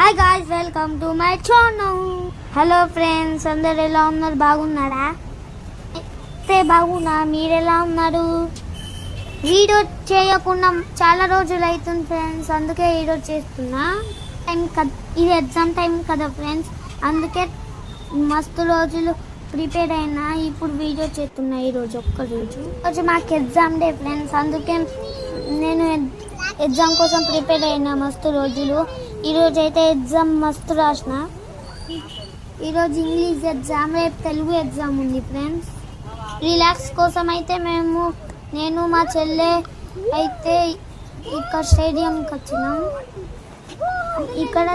Hi guys, welcome to my channel. Hello friends, అందరు ఎలా ఉన్నారు? బాగున్నారా? అయితే బాగున్నా. మీరు ఎలా ఉన్నారు? వీడియో చేయకుండా చాలా రోజులు అవుతుంది ఫ్రెండ్స్, అందుకే ఈరోజు చేస్తున్నా. ఇది ఎగ్జామ్ టైం కదా ఫ్రెండ్స్, అందుకే మస్తు రోజులు ప్రిపేర్ అయినా ఇప్పుడు వీడియో చేస్తున్నా. ఈరోజు ఒక్కరోజు మాకు ఎగ్జామ్ డే ఫ్రెండ్స్, అందుకే నేను ఎగ్జామ్ కోసం ప్రిపేర్ అయినా మస్తు రోజులు. ఈరోజు అయితే ఎగ్జామ్ మస్తు రాసిన. ఈరోజు ఇంగ్లీష్ ఎగ్జామ్, రేపు తెలుగు ఎగ్జామ్ ఉంది ఫ్రెండ్స్. రిలాక్స్ కోసం అయితే నేను మా చెల్లె అయితే ఇక్కడ స్టేడియంకి వచ్చినాం. ఇక్కడ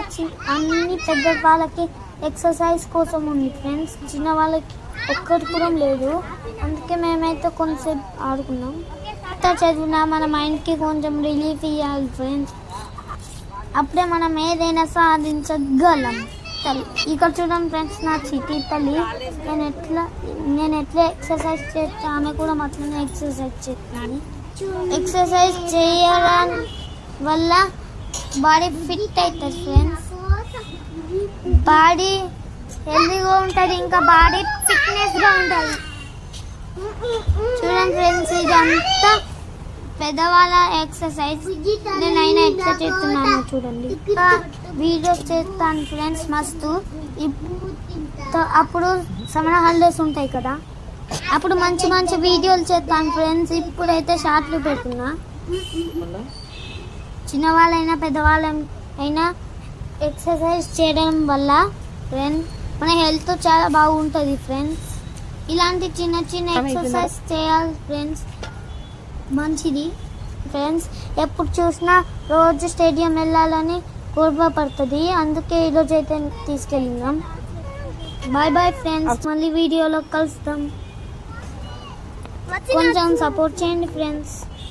అన్ని పెద్ద వాళ్ళకి ఎక్సర్సైజ్ కోసం ఉంది ఫ్రెండ్స్, చిన్న వాళ్ళకి ఒక్కటి కూడా లేదు. అందుకే మేమైతే కొంచెంసేపు ఆడుకున్నాం. చదివినా మన మైండ్కి కొంచెం రిలీఫ్ ఇవ్వాలి ఫ్రెండ్స్, అప్పుడే మనం ఏదైనా సాధించగలం. ఇక్కడ చూడండి ఫ్రెండ్స్, నా చిట్టి తల్లి నేను ఎట్లా ఎక్సర్సైజ్ చేస్తా, ఆమె కూడా అట్లనే ఎక్సర్సైజ్ చేస్తాను. ఎక్సర్సైజ్ చేయడం వల్ల బాడీ ఫిట్ అవుతుంది ఫ్రెండ్స్, బాడీ హెల్తీగా ఉంటుంది, ఇంకా బాడీ ఫిట్నెస్గా ఉంటుంది. చూడండి ఫ్రెండ్స్, ఇదంతా పెద్దవాళ్ళ ఎక్సర్సైజ్. నేనైనా ఎక్సర్సైజ్ చేస్తున్నాను చూడండి. వీడియోస్ చేస్తాను ఫ్రెండ్స్ మస్తు. అప్పుడు సమ్మర్ హాలిడేస్ ఉంటాయి కదా, అప్పుడు మంచి మంచి వీడియోలు చేస్తాను ఫ్రెండ్స్. ఇప్పుడైతే షార్ట్లు పెడుతున్నా. చిన్నవాళ్ళైనా పెద్దవాళ్ళైనా ఎక్సర్సైజ్ చేయడం వల్ల ఫ్రెండ్స్ మన హెల్త్ చాలా బాగుంటుంది ఫ్రెండ్స్. ఇలాంటి చిన్న చిన్న ఎక్సర్సైజ్ చేయాలి ఫ్రెండ్స్, మంచిది ఫ్రెండ్స్. ఎప్పుడు చూసినా రోజు స్టేడియం వెళ్ళాలని కోరికపడుతుంది, అందుకే ఈరోజు అయితే తీసుకెళ్ళినాం. బాయ్ బాయ్ ఫ్రెండ్స్, మళ్ళీ వీడియోలో కలుస్తాం. కొంచెం సపోర్ట్ చేయండి ఫ్రెండ్స్.